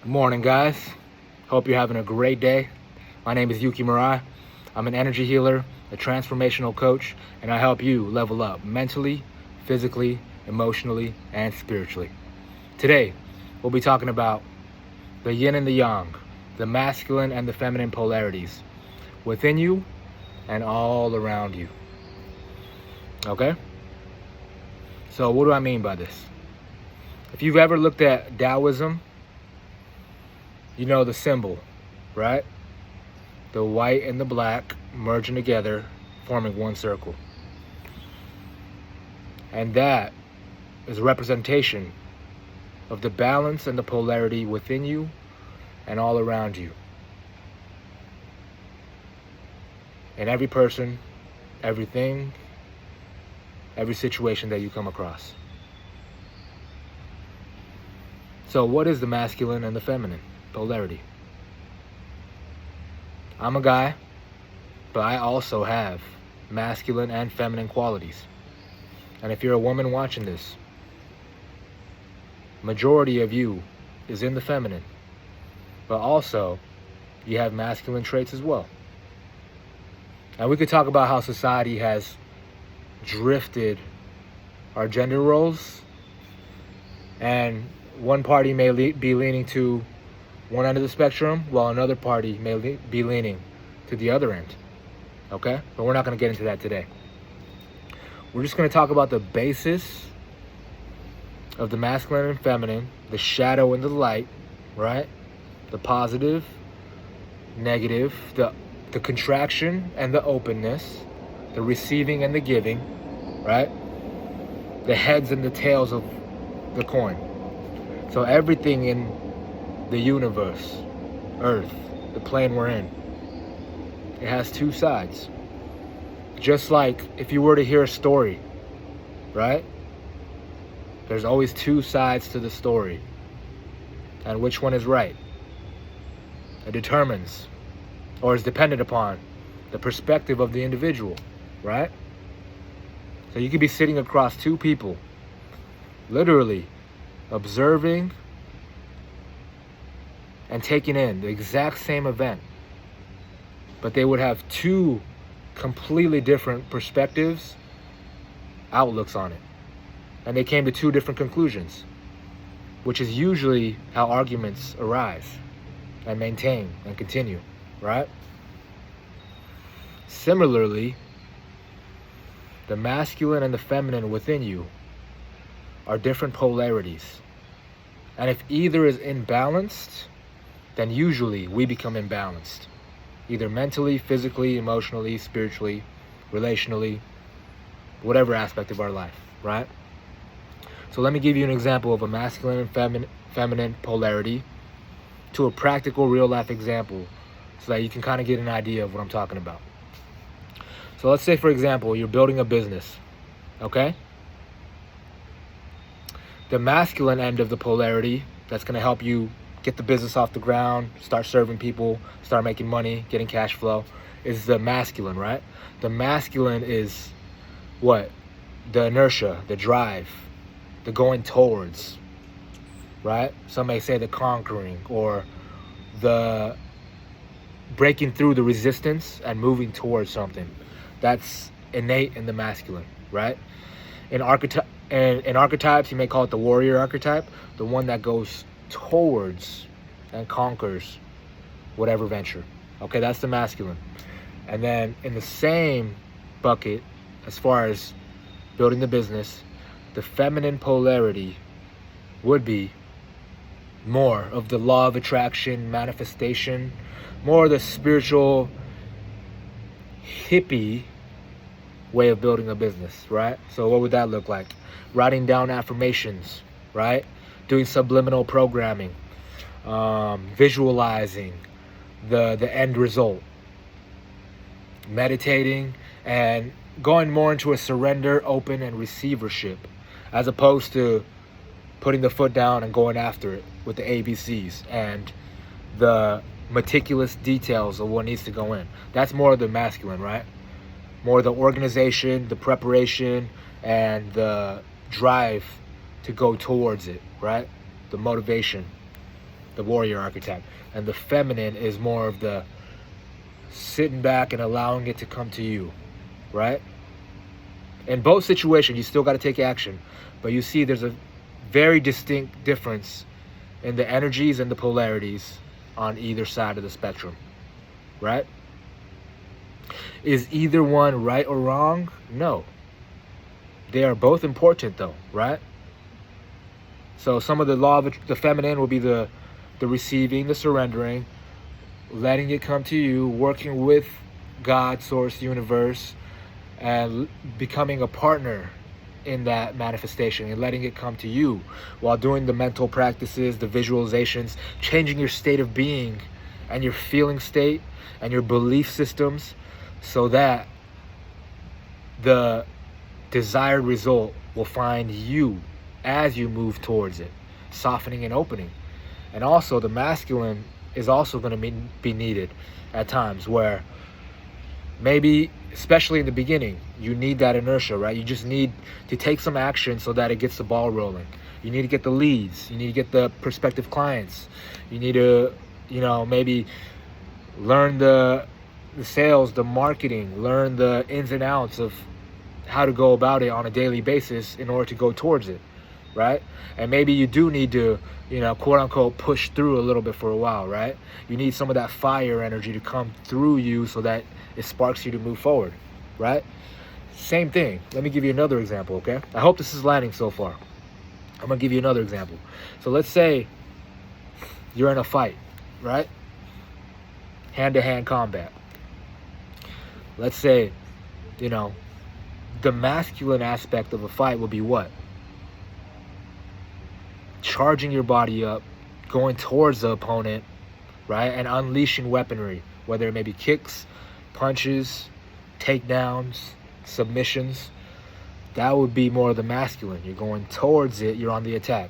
Good morning, guys. Hope you're having a great day. My name is Yuki Murai. I'm an energy healer, a transformational coach, and I help you level up mentally, physically, emotionally, and spiritually. Today, we'll be talking about the yin and the yang, the masculine and the feminine polarities within you and all around you. Okay? So what do I mean by this? If you've ever looked at Daoism, you know the symbol, right? The white and the black merging together, forming one circle. And that is a representation of the balance and the polarity within you and all around you. In every person, everything, every situation that you come across. So what is the masculine and the feminine polarity? I'm a guy, but I also have masculine and feminine qualities. And if you're a woman watching this, majority of you is in the feminine, but also you have masculine traits as well. And we could talk about how society has drifted our gender roles, and one party may be leaning to one end of the spectrum, while another party may be leaning to the other end. Okay? But we're not going to get into that today. We're just going to talk about the basis of the masculine and feminine, the shadow and the light, right? The positive, negative, the contraction and the openness, the receiving and the giving, right? The heads and the tails of the coin. So everything in the universe, Earth, the plane we're in, it has two sides. Just like if you were to hear a story, right? There's always two sides to the story. And which one is right? It determines or is dependent upon the perspective of the individual, right? So you could be sitting across two people, literally observing and taking in the exact same event, but they would have two completely different perspectives, outlooks on it. And they came to two different conclusions, which is usually how arguments arise and maintain and continue, right? Similarly, the masculine and the feminine within you are different polarities. And if either is imbalanced, then usually we become imbalanced, either mentally, physically, emotionally, spiritually, relationally, whatever aspect of our life, right? So let me give you an example of a masculine and feminine polarity to a practical real life example so that you can kind of get an idea of what I'm talking about. So let's say, for example, you're building a business, okay? The masculine end of the polarity that's going to help you get the business off the ground, start serving people, start making money, getting cash flow, is the masculine, right? The masculine is what? The inertia, the drive, the going towards, right? Some may say the conquering or the breaking through the resistance and moving towards something. That's innate in the masculine, right? In archetypes, you may call it the warrior archetype, the one that goes towards and conquers whatever venture. Okay, that's the masculine. And then in the same bucket, as far as building the business, the feminine polarity would be more of the law of attraction, manifestation, more the spiritual hippie way of building a business, right? So what would that look like? Writing down affirmations, right? Doing subliminal programming, visualizing the end result, meditating, and going more into a surrender, open, and receivership, as opposed to putting the foot down and going after it with the ABCs and the meticulous details of what needs to go in. That's more of the masculine, right? More the organization, the preparation, and the drive to go towards it, right? The motivation. the warrior archetype. And the feminine is more of the sitting back and allowing it to come to you, right? In both situations, you still got to take action. But you see there's a very distinct difference in the energies and the polarities on either side of the spectrum, right? Is either one right or wrong? No. They are both important though, right? So some of the law of the feminine will be the receiving, the surrendering, letting it come to you, working with God, source, universe, and becoming a partner in that manifestation and letting it come to you while doing the mental practices, the visualizations, changing your state of being and your feeling state and your belief systems so that the desired result will find you as you move towards it, softening and opening. And also the masculine is also going to be needed at times where maybe, especially in the beginning, you need that inertia, right? You just need to take some action so that it gets the ball rolling. You need to get the leads. You need to get the prospective clients. You need to, maybe learn the sales, the marketing, learn the ins and outs of how to go about it on a daily basis in order to go towards it, right? And maybe you do need to, quote unquote, push through a little bit for a while, right? You need some of that fire energy to come through you so that it sparks you to move forward, right? Same thing. Let me give you another example, okay? I hope this is landing so far. I'm gonna give you another example. So let's say you're in a fight, right? Hand-to-hand combat. Let's say, the masculine aspect of a fight would be what? Charging your body up, going towards the opponent, right? And unleashing weaponry, whether it may be kicks, punches, takedowns, submissions. That would be more of the masculine. You're going towards it, you're on the attack.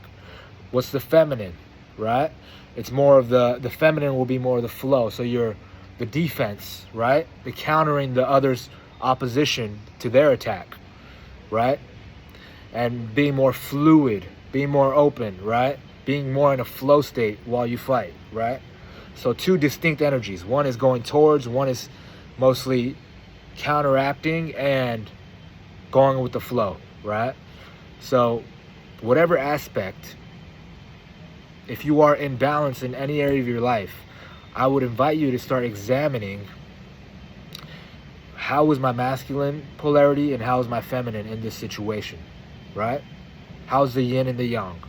What's the feminine, right? It's more of the feminine will be more of the flow. So you're the defense, right? The countering the other's opposition to their attack, right? And being more fluid, being more open, right? Being more in a flow state while you fight, right? So two distinct energies. One is going towards, one is mostly counteracting and going with the flow, right? So whatever aspect, if you are in balance in any area of your life, I would invite you to start examining how is my masculine polarity and how is my feminine in this situation, right? How's the yin and the yang?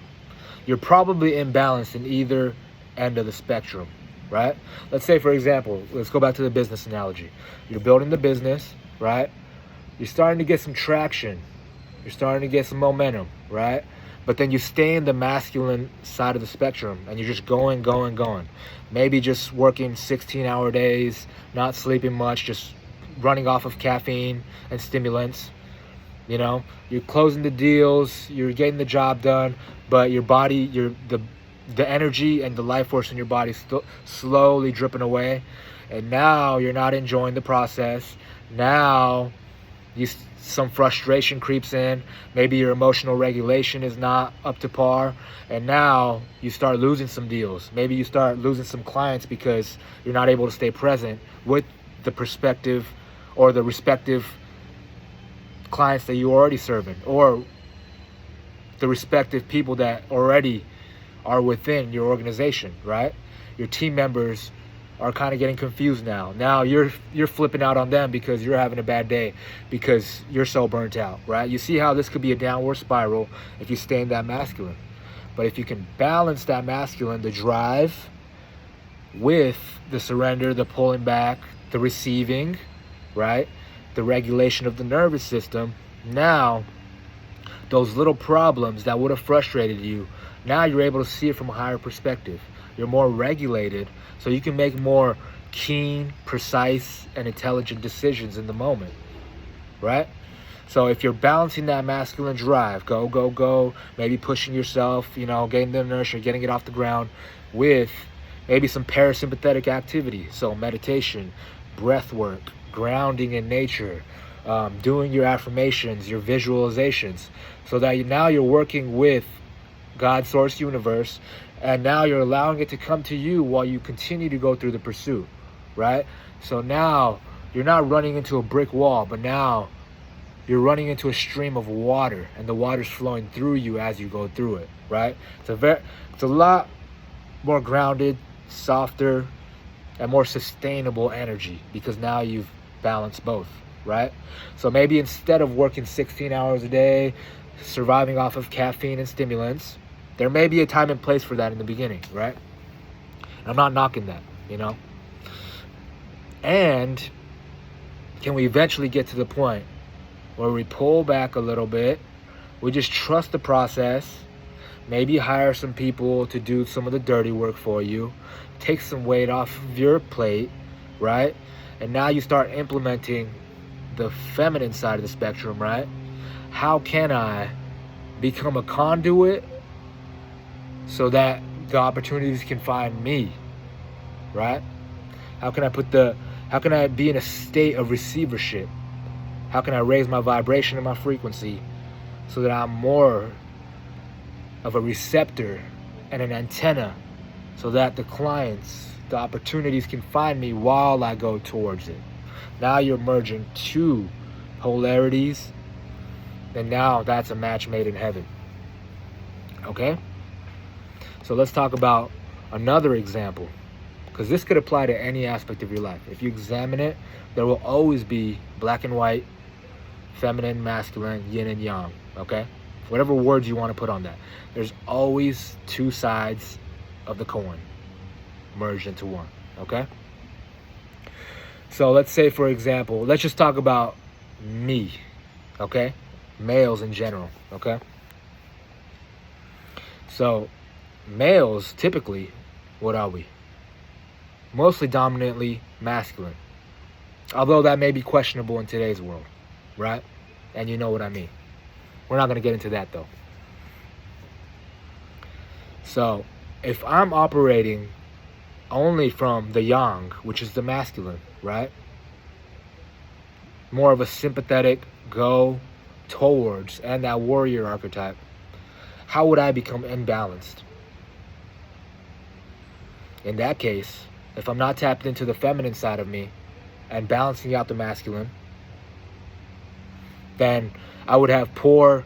You're probably imbalanced in either end of the spectrum, right? Let's say, for example, let's go back to the business analogy. You're building the business, right? You're starting to get some traction. You're starting to get some momentum, right? But then you stay in the masculine side of the spectrum and you're just going. Maybe just working 16-hour days, not sleeping much, just running off of caffeine and stimulants. You're closing the deals, you're getting the job done, but your body, the energy and the life force in your body still slowly dripping away. And now you're not enjoying the process. Now some frustration creeps in. Maybe your emotional regulation is not up to par. And now you start losing some deals. Maybe you start losing some clients because you're not able to stay present with the perspective or the respective clients that you're already serving, or the respective people that already are within your organization, right? Your team members are kind of getting confused now. Now you're flipping out on them because you're having a bad day because you're so burnt out, right? You see how this could be a downward spiral if you stay in that masculine. But if you can balance that masculine, the drive, with the surrender, the pulling back, the receiving, right? The regulation of the nervous system, now those little problems that would have frustrated you, now you're able to see it from a higher perspective. You're more regulated, so you can make more keen, precise, and intelligent decisions in the moment, right? So if you're balancing that masculine drive, go, maybe pushing yourself, getting the inertia, getting it off the ground, with maybe some parasympathetic activity, so meditation, breath work, grounding in nature, doing your affirmations, your visualizations, so that now you're working with God, source, universe, And now you're allowing it to come to you while you continue to go through the pursuit, right? So now you're not running into a brick wall, but now you're running into a stream of water, and the water's flowing through you as you go through it, right? It's a lot more grounded, softer, and more sustainable energy, because now you've balanced both, right? So maybe instead of working 16 hours a day, surviving off of caffeine and stimulants, there may be a time and place for that in the beginning, right? I'm not knocking that, you know? And can we eventually get to the point where we pull back a little bit, we just trust the process, maybe hire some people to do some of the dirty work for you, take some weight off of your plate, right? And now you start implementing the feminine side of the spectrum, right? How can I become a conduit so that the opportunities can find me, right? How can I be in a state of receivership? How can I raise my vibration and my frequency so that I'm more of a receptor and an antenna, so that the clients, the opportunities can find me while I go towards it? Now you're merging two polarities, and now that's a match made in heaven. Okay? So let's talk about another example, because this could apply to any aspect of your life. If you examine it, there will always be black and white, feminine, masculine, yin and yang, okay? Whatever words you want to put on that. There's always two sides of the coin merged into one, okay? So let's say, for example, let's just talk about me, okay? Males in general, okay? So males, typically, what are we? Mostly dominantly masculine. Although that may be questionable in today's world, right? And you know what I mean. We're not going to get into that, though. So if I'm operating only from the yang, which is the masculine, right? More of a sympathetic go towards and that warrior archetype, how would I become imbalanced? In that case, if I'm not tapped into the feminine side of me and balancing out the masculine, then I would have poor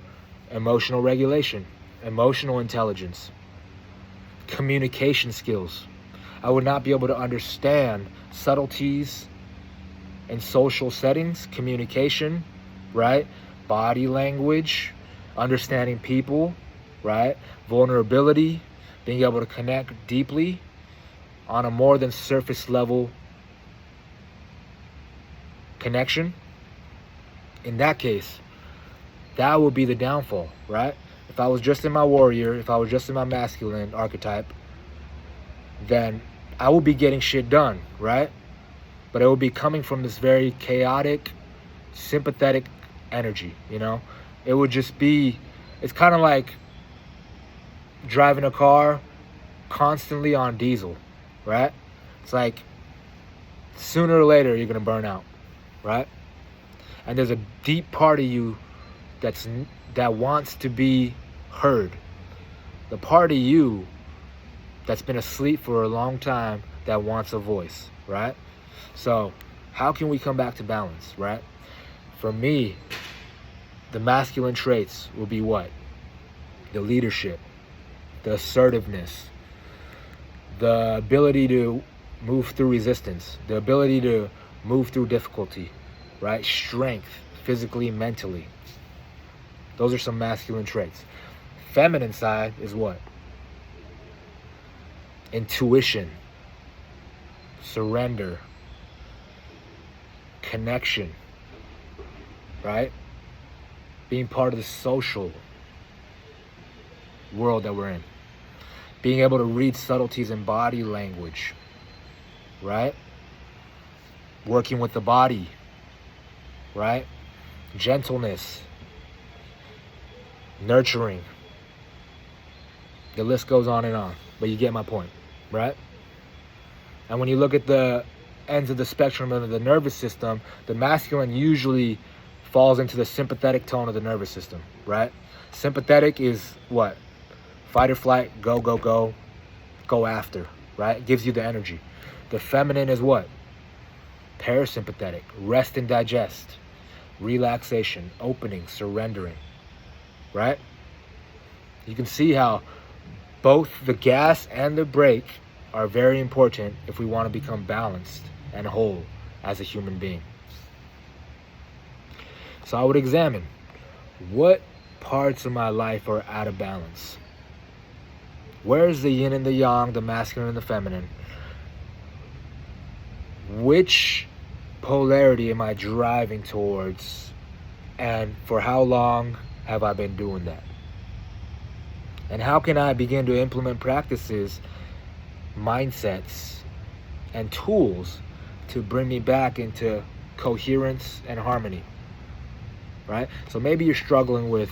emotional regulation, emotional intelligence, communication skills. I would not be able to understand subtleties in social settings, communication, right? Body language, understanding people, right? Vulnerability, being able to connect deeply on a more than surface level connection. In that case, that would be the downfall, right? If I was just in my warrior, if I was just in my masculine archetype, then I would be getting shit done, right? But it would be coming from this very chaotic, sympathetic energy, you know? It would just be, it's kind of like driving a car constantly on diesel, right? It's like sooner or later you're gonna burn out, right? And there's a deep part of you that wants to be heard. The part of you that's been asleep for a long time that wants a voice, right? So how can we come back to balance, right? For me, the masculine traits will be what? The leadership, the assertiveness, the ability to move through resistance, the ability to move through difficulty, right? Strength, physically, mentally. Those are some masculine traits. Feminine side is what? Intuition, surrender, connection, right? Being part of the social world that we're in. Being able to read subtleties in body language, right? Working with the body, right? Gentleness, nurturing. The list goes on and on, but you get my point, right? And when you look at the ends of the spectrum of the nervous system, the masculine usually falls into the sympathetic tone of the nervous system, right? Sympathetic is what? Fight or flight, go, go, go. go after, right? It gives you the energy. The feminine is what? Parasympathetic, rest and digest, relaxation, opening, surrendering, right? You can see how both the gas and the brake are very important if we want to become balanced and whole as a human being. So I would examine what parts of my life are out of balance. Where's the yin and the yang, the masculine and the feminine? Which polarity am I driving towards, and for how long have I been doing that? And how can I begin to implement practices, mindsets, and tools to bring me back into coherence and harmony, right? So maybe you're struggling with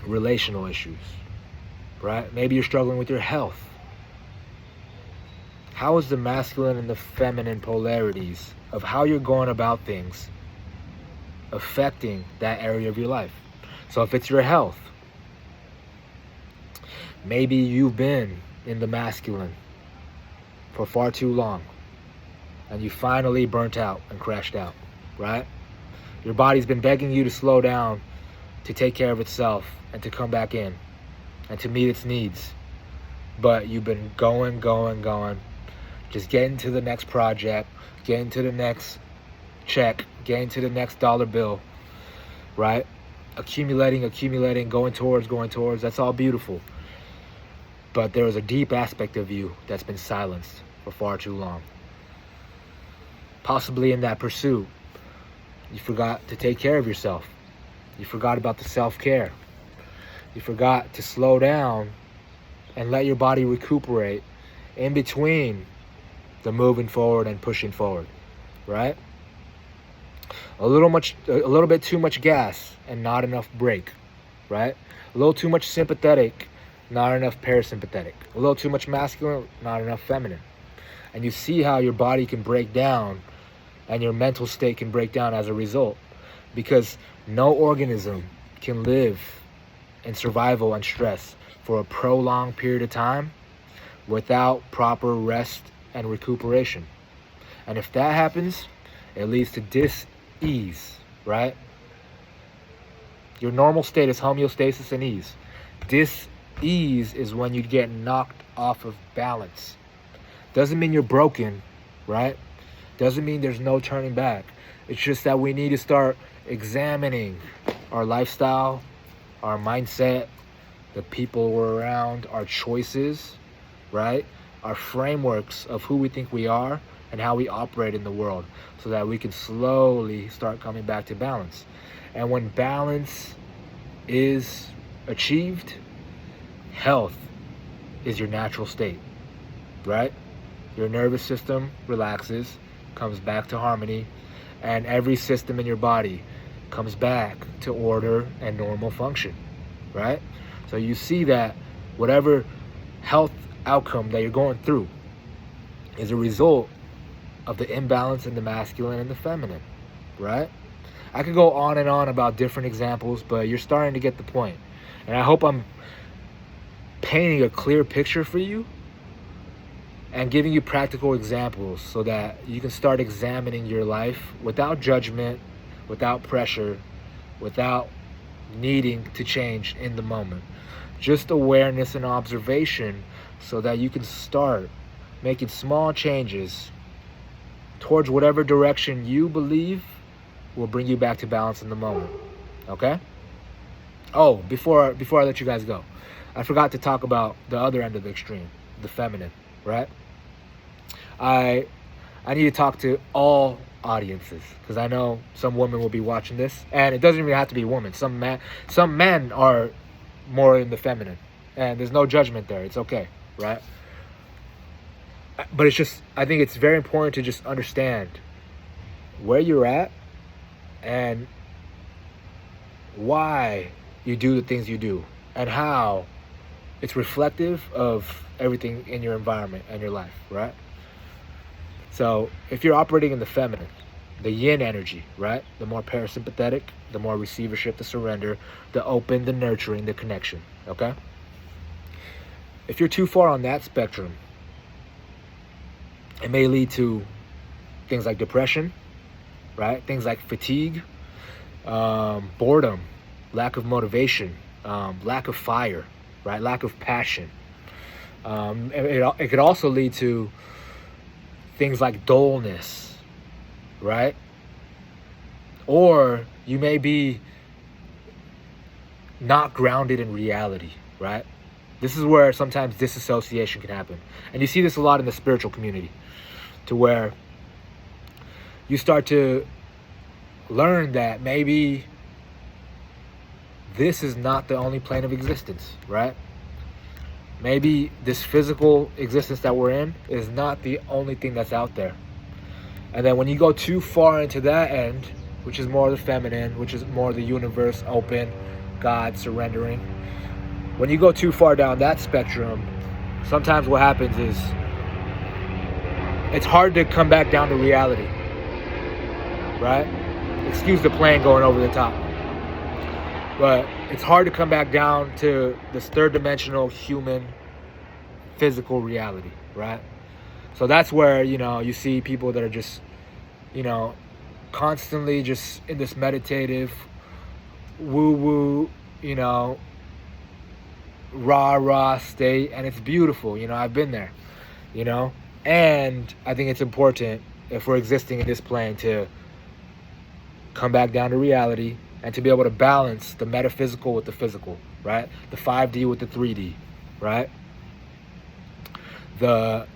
relational issues, right? Maybe you're struggling with your health. How is the masculine and the feminine polarities of how you're going about things affecting that area of your life? So if it's your health, maybe you've been in the masculine for far too long and you finally burnt out and crashed out, right? Your body's been begging you to slow down, to take care of itself, and to come back in and to meet its needs. But you've been going, just getting to the next project, getting to the next check, getting to the next dollar bill, right? Accumulating, going towards. That's all beautiful. But there is a deep aspect of you that's been silenced for far too long. Possibly in that pursuit, you forgot to take care of yourself. You forgot about the self-care. You forgot to slow down and let your body recuperate in between the moving forward and pushing forward, right? A little bit too much gas and not enough brake, right? A little too much sympathetic, not enough parasympathetic. A little too much masculine, not enough feminine. And you see how your body can break down and your mental state can break down as a result, because no organism can live in survival and stress for a prolonged period of time without proper rest and recuperation. And if that happens, it leads to dis-ease, right? Your normal state is homeostasis and ease. Dis-ease is when you get knocked off of balance. Doesn't mean you're broken, right? Doesn't mean there's no turning back. It's just that we need to start examining our lifestyle, our mindset, the people we're around, our choices, right? Our frameworks of who we think we are and how we operate in the world, so that we can slowly start coming back to balance. And when balance is achieved, health is your natural state, right? Your nervous system relaxes, comes back to harmony, and every system in your body comes back to order and normal function, right? So you see that whatever health outcome that you're going through is a result of the imbalance in the masculine and the feminine, right? I could go on and on about different examples, but you're starting to get the point. And I hope I'm painting a clear picture for you and giving you practical examples so that you can start examining your life without judgment, without pressure, without needing to change in the moment. Just awareness and observation, so that you can start making small changes towards whatever direction you believe will bring you back to balance in the moment. Okay? Oh, before I let you guys go, I forgot to talk about the other end of the extreme, the feminine, right? I need to talk to all audiences, because I know some women will be watching this, and it doesn't even have to be women. Some men are more in the feminine, and there's no judgment there. It's okay, right? But it's just, I think it's very important to just understand where you're at and why you do the things you do, and how it's reflective of everything in your environment and your life, right? So if you're operating in the feminine, the yin energy, right? The more parasympathetic, the more receivership, the surrender, the open, the nurturing, the connection, okay? if you're too far on that spectrum, it may lead to things like depression, right? Things like fatigue, boredom, lack of motivation, lack of fire, right? Lack of passion. It could also lead to things like dullness, right? Or you may be not grounded in reality, right? This is where sometimes disassociation can happen. And you see this a lot in the spiritual community, to where you start to learn that maybe this is not the only plane of existence, right? Maybe this physical existence that we're in is not the only thing that's out there. And then when you go too far into that end, which is more the feminine, which is more the universe, open, God, surrendering, when you go too far down that spectrum, sometimes what happens is it's hard to come back down to reality, right? Excuse the plane going over the top. But it's hard to come back down to this third dimensional human physical reality, right? So that's where, you see people that are just, constantly just in this meditative, woo-woo, rah-rah state. And it's beautiful, I've been there, And I think it's important, if we're existing in this plane, to come back down to reality and to be able to balance the metaphysical with the physical, right? The 5D with the 3D, right? The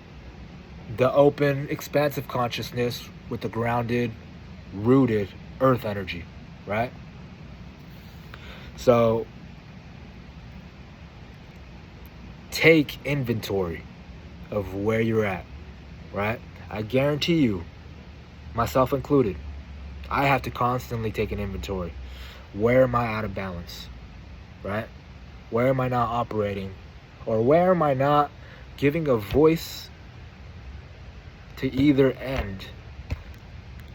open, expansive consciousness with the grounded, rooted earth energy, right? So take inventory of where you're at, right? I guarantee you, myself included, I have to constantly take an inventory. Where am I out of balance, right? Where am I not operating? Or where am I not giving a voice to either end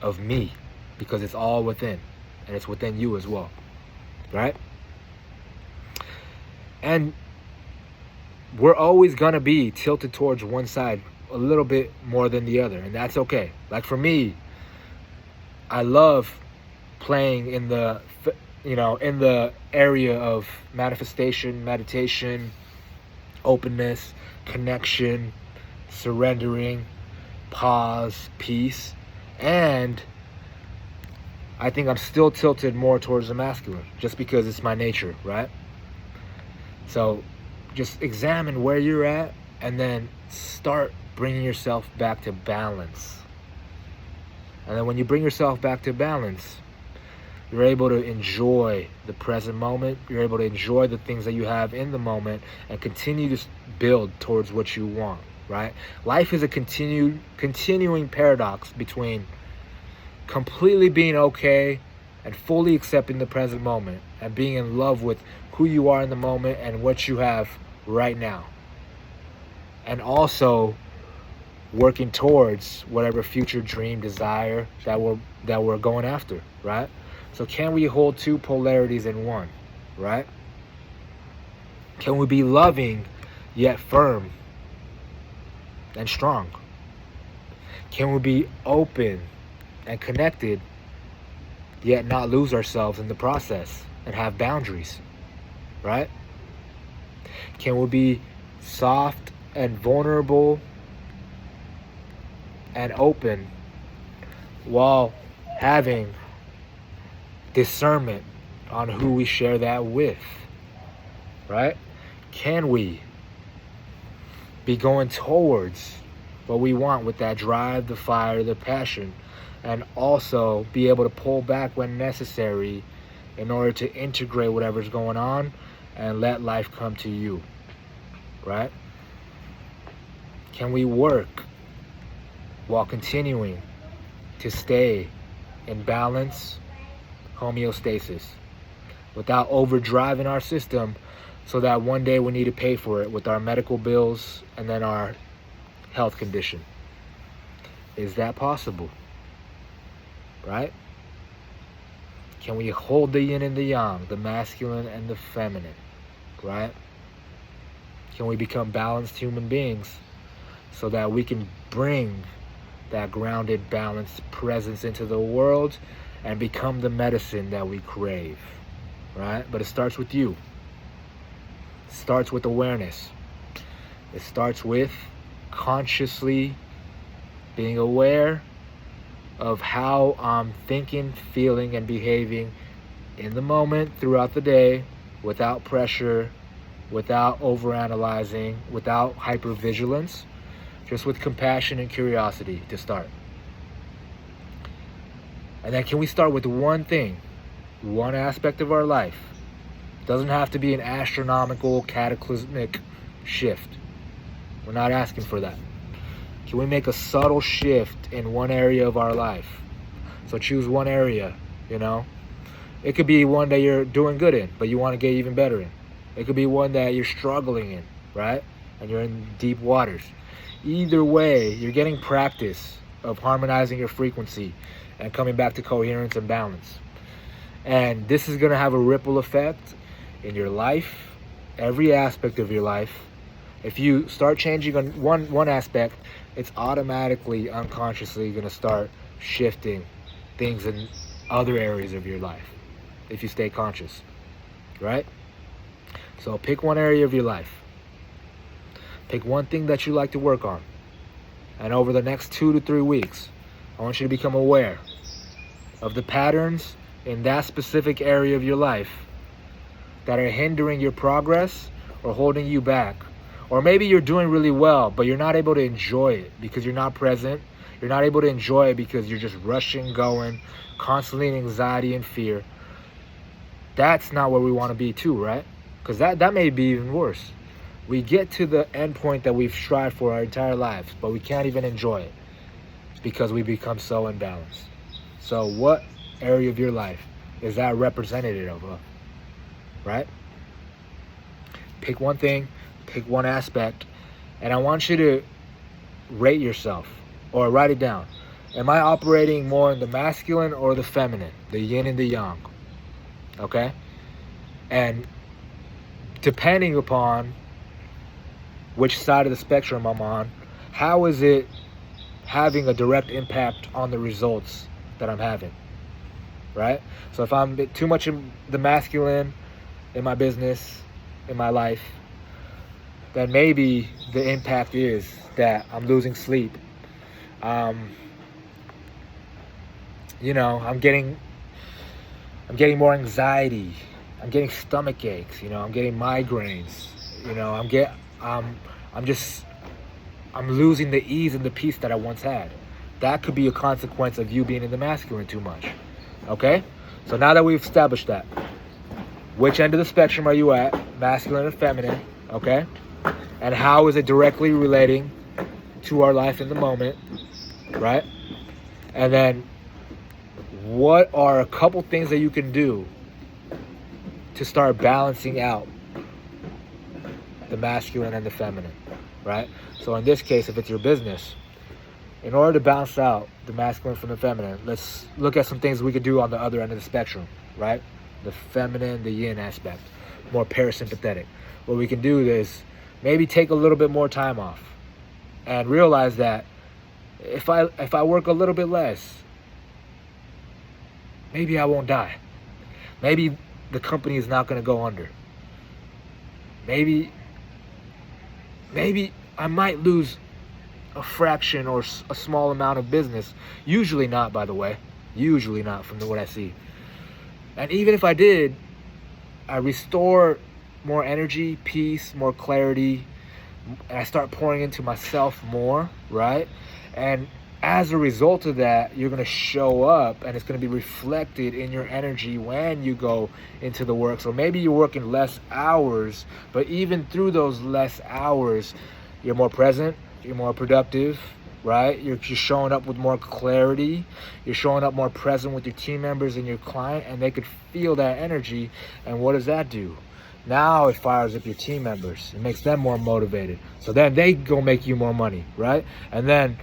of me? Because it's all within, and it's within you as well, right? And we're always gonna be tilted towards one side a little bit more than the other, and that's okay. Like for me, I love playing in the area of manifestation, meditation, openness, connection, surrendering, pause, peace. And I think I'm still tilted more towards the masculine, just because it's my nature, right? So just examine where you're at, and then start bringing yourself back to balance. And then when you bring yourself back to balance, you're able to enjoy the present moment. You're able to enjoy the things that you have in the moment and continue to build towards what you want, right? Life is a continuing paradox between completely being okay and fully accepting the present moment and being in love with who you are in the moment and what you have right now. And also working towards whatever future dream, desire that we're going after, right? So can we hold two polarities in one, right? Can we be loving yet firm and strong? Can we be open and connected yet not lose ourselves in the process and have boundaries, right? Can we be soft and vulnerable and open while having discernment on who we share that with, right? Can we be going towards what we want with that drive, the fire, the passion, and also be able to pull back when necessary in order to integrate whatever's going on and let life come to you, right? Can we work while continuing to stay in balance, homeostasis, without overdriving our system so that one day we need to pay for it with our medical bills and then our health condition? Is that possible? Right? Can we hold the yin and the yang, the masculine and the feminine? Right? can we become balanced human beings so that we can bring that grounded, balanced presence into the world and become the medicine that we crave, right? But it starts with you. It starts with awareness. It starts with consciously being aware of how I'm thinking, feeling, and behaving in the moment throughout the day, without pressure, without overanalyzing, without hypervigilance, just with compassion and curiosity to start. And then can we start with one thing, one aspect of our life? It doesn't have to be an astronomical, cataclysmic shift. We're not asking for that. Can we make a subtle shift in one area of our life? So choose one area, you know. It could be one that you're doing good in, but you want to get even better in. It could be one that you're struggling in, right? And you're in deep waters. Either way, you're getting practice of harmonizing your frequency and coming back to coherence and balance. And this is going to have a ripple effect in your life, every aspect of your life. If you start changing on one aspect, it's automatically, unconsciously going to start shifting things in other areas of your life if you stay conscious, right? So pick one area of your life. Pick one thing that you like to work on. And over the next 2 to 3 weeks, I want you to become aware of the patterns in that specific area of your life that are hindering your progress or holding you back. Or maybe you're doing really well, but you're not able to enjoy it because you're not present. You're not able to enjoy it because you're just rushing, going, constantly in anxiety and fear. That's not where we want to be too, right? Because that may be even worse. We get to the end point that we've strived for our entire lives, but we can't even enjoy it because we become so imbalanced. So what area of your life is that representative of, right? Pick one thing, pick one aspect, and I want you to rate yourself or write it down. Am I operating more in the masculine or the feminine, the yin and the yang? Okay? And depending upon which side of the spectrum I'm on, how is it having a direct impact on the results that I'm having, right? So if I'm too much in the masculine in my business, in my life, then maybe the impact is that I'm losing sleep. You know, I'm getting more anxiety. I'm getting stomach aches. You know, I'm getting migraines. You know, I'm losing the ease and the peace that I once had. That could be a consequence of you being in the masculine too much. Okay? So now that we've established that, which end of the spectrum are you at? Masculine or feminine? Okay? And how is it directly relating to our life in the moment? Right? And then what are a couple things that you can do to start balancing out the masculine and the feminine, right? So in this case, if it's your business, in order to balance out the masculine from the feminine, let's look at some things we could do on the other end of the spectrum, right? The feminine, the yin aspect, more parasympathetic. What we can do is maybe take a little bit more time off and realize that if I work a little bit less, maybe I won't die. Maybe the company is not going to go under. Maybe I might lose a fraction or a small amount of business. Usually not, by the way. Usually not from what I see. And even if I did, I restore more energy, peace, more clarity, and I start pouring into myself more, right? And as a result of that, you're going to show up and it's going to be reflected in your energy when you go into the work. So maybe you're working less hours, but even through those less hours, you're more present, you're more productive, right? You're showing up with more clarity. You're showing up more present with your team members and your client, and they could feel that energy. And what does that do? Now it fires up your team members. It makes them more motivated. So then they go make you more money, right? And then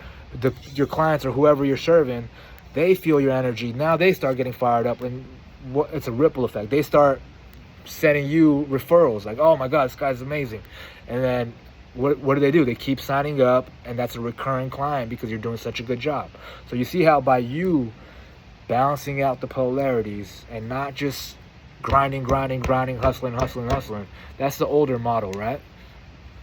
your clients or whoever you're serving, they feel your energy. Now they start getting fired up, and it's a ripple effect. They start sending you referrals like, oh my God, this guy's amazing. And then what do? They keep signing up, and that's a recurring client because you're doing such a good job. So you see how by you balancing out the polarities and not just grinding, hustling, that's the older model, right?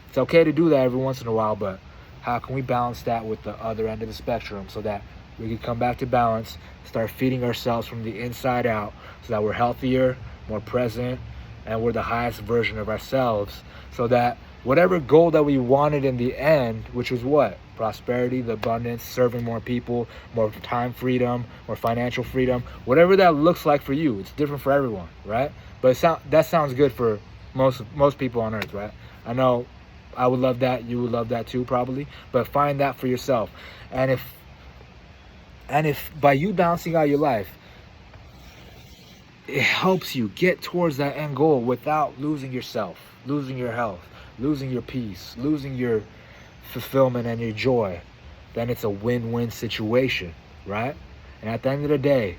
It's okay to do that every once in a while, but how can we balance that with the other end of the spectrum so that we can come back to balance, start feeding ourselves from the inside out so that we're healthier, more present, and we're the highest version of ourselves, so that whatever goal that we wanted in the end, which was what? Prosperity, the abundance, serving more people, more time freedom, more financial freedom, whatever that looks like for you. It's different for everyone, right? But that sounds good for most people on earth, right? I know I would love that. You would love that too, probably. But find that for yourself. And if by you balancing out your life, it helps you get towards that end goal without losing yourself, losing your health, losing your peace, losing your fulfillment and your joy, then it's a win-win situation, right? And at the end of the day,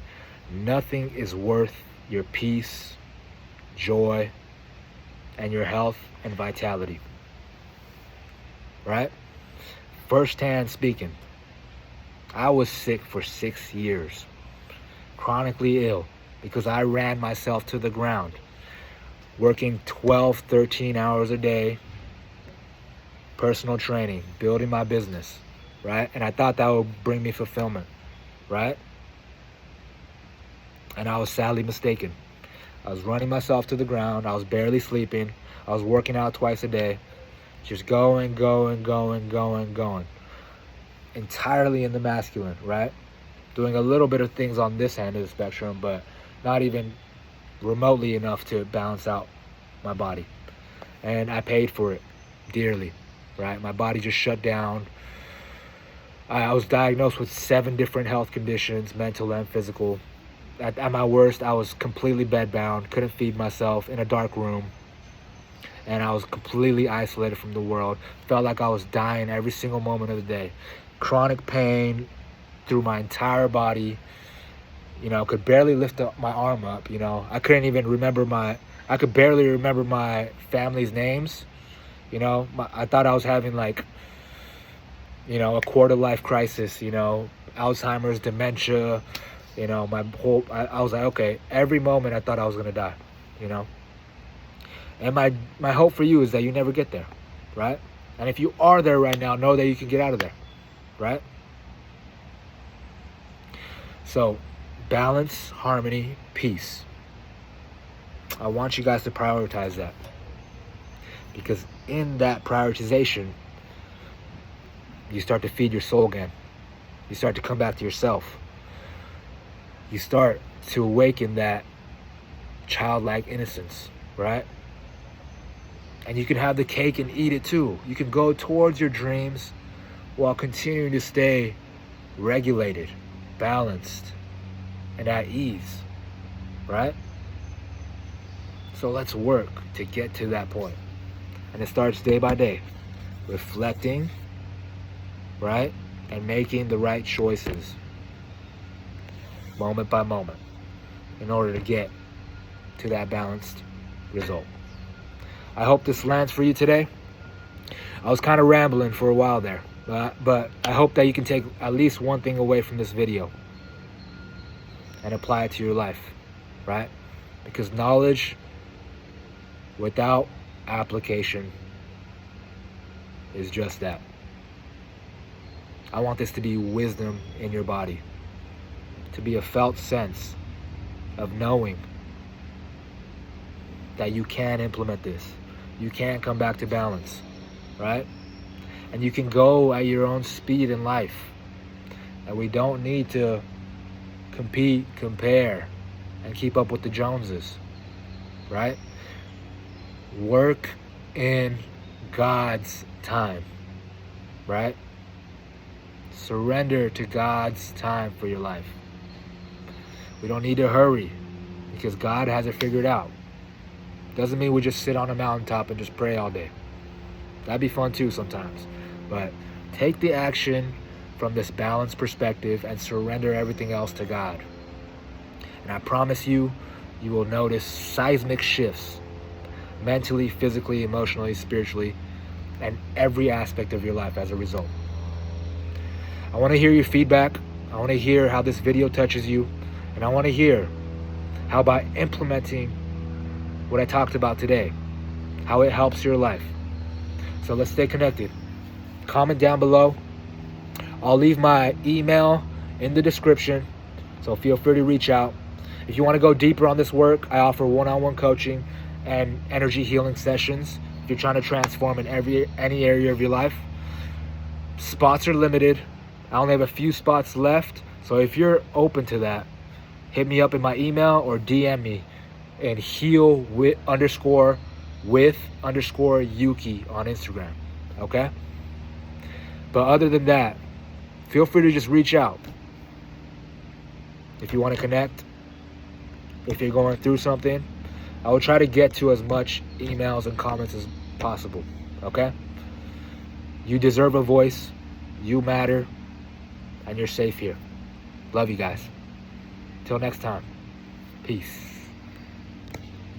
nothing is worth your peace, joy, and your health and vitality, right? First-hand speaking, I was sick for 6 years, chronically ill, because I ran myself to the ground, working 12, 13 hours a day, personal training, building my business, right? And I thought that would bring me fulfillment, right? And I was sadly mistaken. I was running myself to the ground. I was barely sleeping. I was working out twice a day, just going. Entirely in the masculine, right? Doing a little bit of things on this end of the spectrum, but not even remotely enough to balance out my body. And I paid for it dearly, right? My body just shut down. I was diagnosed with 7 different health conditions, mental and physical. At my worst, I was completely bedbound, couldn't feed myself, in a dark room, and I was completely isolated from the world. Felt like I was dying every single moment of the day. Chronic pain through my entire body. Could barely lift up my arm up. I couldn't even remember I could barely remember my family's names. I thought I was having a quarter life crisis, Alzheimer's, dementia, I was like, okay, every moment I thought I was going to die, And my hope for you is that you never get there, right? And if you are there right now, know that you can get out of there, right? So, balance, harmony, peace. I want you guys to prioritize that. Because in that prioritization, you start to feed your soul again. You start to come back to yourself. You start to awaken that childlike innocence, right? And you can have the cake and eat it too. You can go towards your dreams while continuing to stay regulated, balanced, and at ease, right? So let's work to get to that point. And it starts day by day, reflecting, right? And making the right choices, moment by moment, in order to get to that balanced result. I hope this lands for you today. I was kind of rambling for a while there, but I hope that you can take at least one thing away from this video and apply it to your life, right? Because knowledge without application is just that. I want this to be wisdom in your body, to be a felt sense of knowing that you can implement this. You can come back to balance, right? And you can go at your own speed in life. And we don't need to compete, compare, and keep up with the Joneses, right? Work in God's time, right? Surrender to God's time for your life. We don't need to hurry because God has it figured out. Doesn't mean we just sit on a mountaintop and just pray all day. That'd be fun too sometimes. But take the action from this balanced perspective and surrender everything else to God. And I promise you, you will notice seismic shifts mentally, physically, emotionally, spiritually, and every aspect of your life as a result. I want to hear your feedback. I want to hear how this video touches you. And I want to hear how by implementing what I talked about today, how it helps your life. So let's stay connected. Comment down below. I'll leave my email in the description, so feel free to reach out. If you want to go deeper on this work, I offer one-on-one coaching and energy healing sessions if you're trying to transform in any area of your life. Spots are limited. I only have a few spots left, so if you're open to that, hit me up in my email or DM me and heal_with_Yuki on Instagram, okay? But other than that, feel free to just reach out if you want to connect. If you're going through something, I will try to get to as much emails and comments as possible, okay? You deserve a voice, you matter, and you're safe here. Love you guys. Till next time, peace.